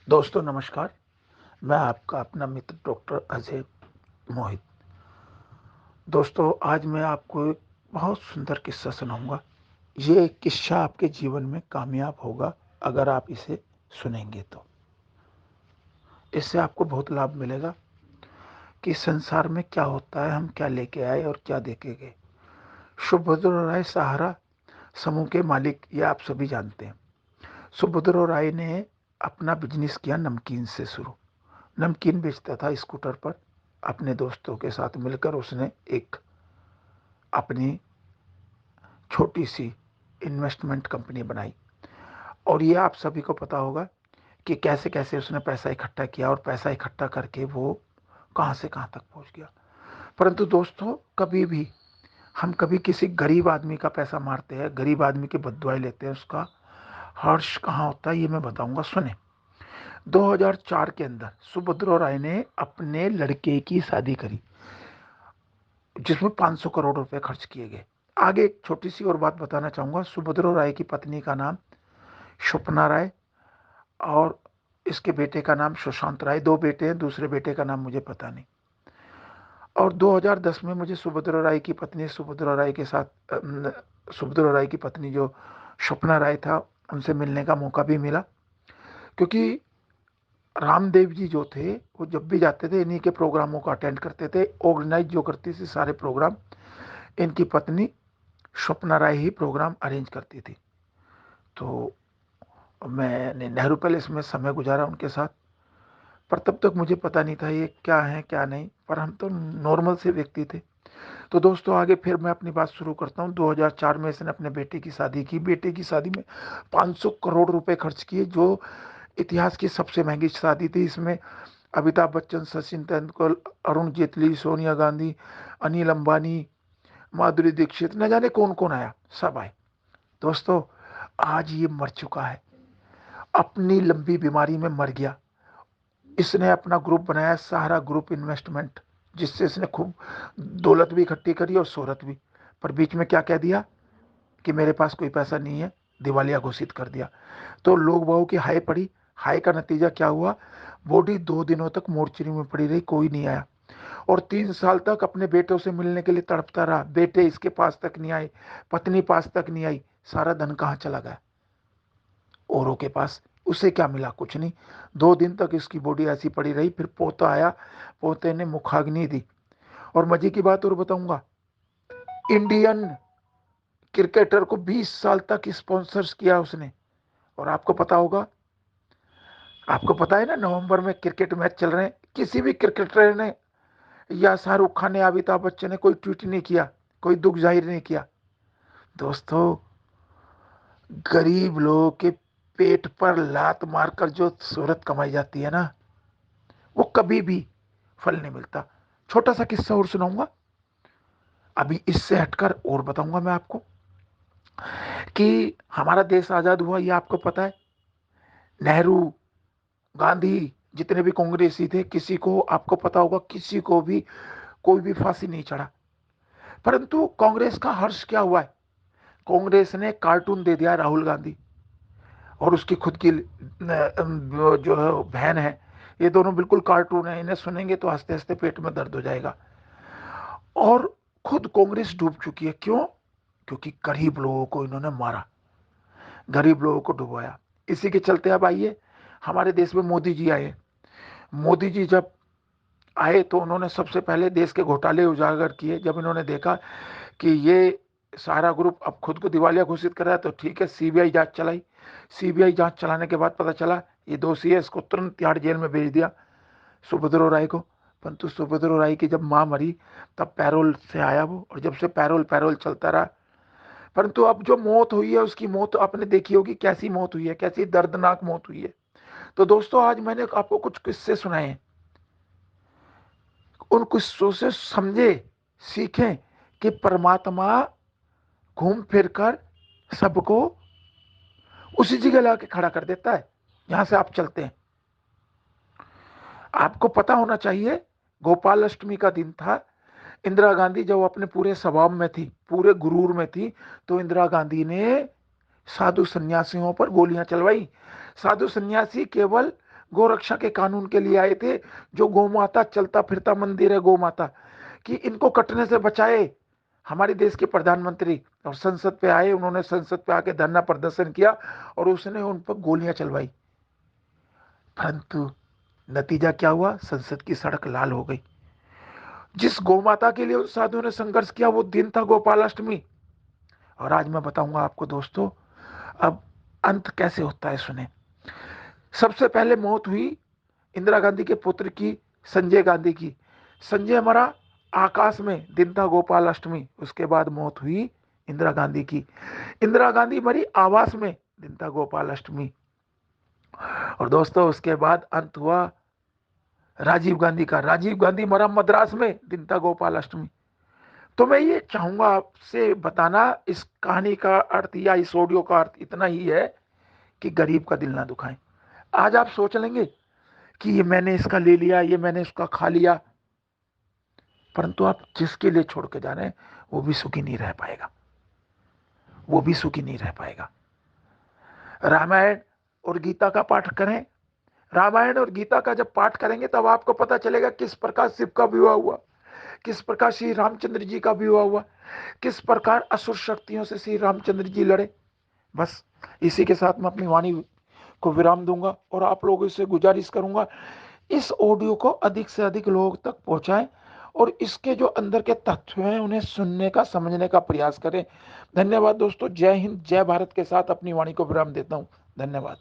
दोस्तों नमस्कार, मैं आपका अपना मित्र डॉक्टर अजय मोहित। दोस्तों आज मैं आपको एक बहुत सुंदर किस्सा सुनाऊँगा। ये किस्सा आपके जीवन में कामयाब होगा अगर आप इसे सुनेंगे तो। इससे आपको बहुत लाभ मिलेगा कि संसार में क्या होता है, हम क्या लेके आए और क्या दे के गए। सुभद्र राय सहारा समूह के मालिक ये आप सभी जानते हैं। सुभद्र राय ने अपना बिज़नेस किया नमकीन से शुरू। नमकीन बेचता था स्कूटर पर। अपने दोस्तों के साथ मिलकर उसने एक अपनी छोटी सी इन्वेस्टमेंट कंपनी बनाई। और ये आप सभी को पता होगा कि कैसे कैसे उसने पैसा इकट्ठा किया और पैसा इकट्ठा करके वो कहां से कहां तक पहुंच गया। परंतु दोस्तों कभी भी हम कभी किसी गरीब आदमी का पैसा मारते हैं, गरीब आदमी की बददुआएं लेते हैं, उसका हर्ष कहाँ होता है ये मैं बताऊंगा, सुने। 2004 के अंदर सुभद्रा राय ने अपने लड़के की शादी करी जिसमें 500 करोड़ रुपए खर्च किए गए। आगे एक छोटी सी और बात बताना चाहूंगा। सुभद्रा राय की पत्नी का नाम स्वप्ना राय और इसके बेटे का नाम सुशांत राय। दो बेटे हैं, दूसरे बेटे का नाम मुझे पता नहीं। और 2010 में मुझे सुभद्रा राय की पत्नी सुभद्रा राय के साथ सुभद्रा राय की पत्नी जो स्वप्ना राय था उनसे मिलने का मौका भी मिला, क्योंकि रामदेव जी जो थे वो जब भी जाते थे इन्हीं के प्रोग्रामों को अटेंड करते थे। ऑर्गेनाइज जो करती थी सारे प्रोग्राम इनकी पत्नी स्वप्ना राय ही प्रोग्राम अरेंज करती थी। तो मैंने नेहरू पैलेस में समय गुजारा उनके साथ। पर तब तक मुझे पता नहीं था ये क्या है क्या नहीं, पर हम तो नॉर्मल से व्यक्ति थे। तो दोस्तों आगे फिर मैं अपनी बात शुरू करता हूँ। 2004 में इसने अपने बेटे की शादी की। बेटे की शादी में 500 करोड़ रुपए खर्च किए, जो इतिहास की सबसे महंगी शादी थी। इसमें अमिताभ बच्चन, सचिन तेंदुलकर, अरुण जेटली, सोनिया गांधी, अनिल अंबानी, माधुरी दीक्षित, न जाने कौन कौन आया, सब आए। दोस्तों आज ये मर चुका है, अपनी लंबी बीमारी में मर गया। इसने अपना ग्रुप बनाया सहारा ग्रुप इन्वेस्टमेंट, जिससे इसने खूब दौलत भी इकट्ठी करी और शोहरत भी। पर बीच में क्या कह दिया कि मेरे पास कोई पैसा नहीं है, दिवालिया घोषित कर दिया। तो लोग बागों की हाय पड़ी। हाय का नतीजा क्या हुआ, बॉडी 2 दिनों तक मोर्चरी में पड़ी रही, कोई नहीं आया। और 3 साल तक अपने बेटों से मिलने के लिए तड़पता रहा। बेटे इसके पास तक नहीं आए, पत्नी पास तक नहीं आई। सारा धन कहाँ चला गया औरों के पास। उसे क्या मिला, कुछ नहीं। 2 दिन तक इसकी बॉडी ऐसी पड़ी रही। फिर पोता आया, पोते ने मुखाग्नि दी। और मजे की बात और बताऊंगा, इंडियन क्रिकेटर को 20 साल तक स्पॉन्सर्स किया उसने। और आपको पता है ना, नवंबर में क्रिकेट मैच चल रहे हैं, किसी भी क्रिकेटर ने या शाहरुख खान ने, अमिताभ बच्चन ने कोई ट्वीट नहीं किया, कोई दुख जाहिर नहीं किया। दोस्तों गरीब लोगों के पेट पर लात मारकर जो शोहरत कमाई जाती है ना, वो कभी भी फल नहीं मिलता। छोटा सा किस्सा और सुनाऊंगा, अभी इससे हटकर और बताऊंगा मैं आपको कि हमारा देश आजाद हुआ ये आपको पता है। नेहरू, गांधी, जितने भी कांग्रेसी थे, किसी को आपको पता होगा, किसी को भी कोई भी फांसी नहीं चढ़ा। परंतु कांग्रेस का हर्ष क्या हुआ है, कांग्रेस ने कार्टून दे दिया राहुल गांधी और उसकी खुद की जो बहन है। ये दोनों बिल्कुल कार्टून है, इन्हें सुनेंगे तो हंसते हंसते पेट में दर्द हो जाएगा। और खुद कांग्रेस डूब चुकी है। क्यों? क्योंकि गरीब लोगों को इन्होंने मारा, गरीब लोगों को डुबाया। इसी के चलते अब आइए, हमारे देश में मोदी जी आए। मोदी जी जब आए तो उन्होंने सबसे पहले देश के घोटाले उजागर किए। जब इन्होंने देखा कि ये सारा ग्रुप अब खुद को दिवालिया घोषित कर रहा है, तो ठीक है, सीबीआई जांच चलाई। सीबीआई जांच चलाने के बाद पता चला ये दोषी है, इसको तुरंत तिहाड़ जेल में भेज दिया, सुभद्रा राय को। परंतु सुभद्रा राय की जब मां मरी तब पैरोल से आया वो, और जब से पैरोल पैरोल चलता रहा। परंतु अब जो मौत हुई है उसकी मौत आपने देखी होगी, कैसी मौत हुई है, कैसी दर्दनाक मौत हुई है। तो दोस्तों आज मैंने आपको कुछ किस्से सुनाए हैं, उन किस्सों से समझे, सीखें कि परमात्मा घूम फिर कर सबको उसी जगह ला के खड़ा कर देता है जहां से आप चलते हैं। आपको पता होना चाहिए, गोपाल अष्टमी का दिन था। इंदिरा गांधी जब अपने पूरे स्वभाव में थी, पूरे गुरूर में थी, तो इंदिरा गांधी ने साधु सन्यासियों पर गोलियां चलवाई। साधु सन्यासी केवल गोरक्षा के कानून के लिए आए थे, जो गौमाता चलता फिरता मंदिर है गौमाता, कि इनको कटने से बचाए हमारे देश के प्रधानमंत्री। और संसद पे आए, उन्होंने संसद पे आके धरना प्रदर्शन किया और उसने उन पर गोलियां चलवाई, परंतु नतीजा क्या हुआ? संसद की सड़क लाल हो गई। जिस गौमाता के लिए उन साधुओं ने संघर्ष किया वो दिन था गोपालाष्टमी। और आज मैं बताऊंगा आपको दोस्तों, अब अंत कैसे होता है सुने। सबसे पहले मौत हुई इंदिरा गांधी के पुत्र की, संजय गांधी की। संजय मरा आकाश में, दिन था गोपालाष्टमी। उसके बाद मौत हुई इंदिरा गांधी की। इंदिरा गांधी मरी आवास में, दिन था गोपालाष्टमी। और दोस्तों उसके बाद अंत हुआ राजीव गांधी का। राजीव गांधी मरा मद्रास में, दिन था गोपालाष्टमी। तो मैं ये चाहूंगा आपसे बताना, इस कहानी का अर्थ या इस ऑडियो का अर्थ इतना ही है कि गरीब का दिल ना दुखाएं। आज आप सोच लेंगे कि ये मैंने इसका ले लिया, ये मैंने इसका खा लिया, परंतु आप जिसके लिए छोड़ के जा रहे हैं वो भी सुखी नहीं रह पाएगा, वो भी सुखी नहीं रह पाएगा। रामायण और गीता का पाठ करें। रामायण और गीता का जब पाठ करेंगे तब आपको पता चलेगा किस प्रकार शिव का विवाह हुआ, किस प्रकार श्री रामचंद्र जी का विवाह हुआ, किस प्रकार असुर शक्तियों से श्री रामचंद्र जी लड़े। बस इसी के साथ मैं अपनी वाणी को विराम दूंगा और आप लोगों से गुजारिश करूंगा, इस ऑडियो को अधिक से अधिक लोगों तक पहुंचाएं और इसके जो अंदर के तथ्य हैं उन्हें सुनने का, समझने का प्रयास करें। धन्यवाद दोस्तों। जय हिंद, जय भारत के साथ अपनी वाणी को विराम देता हूं। धन्यवाद।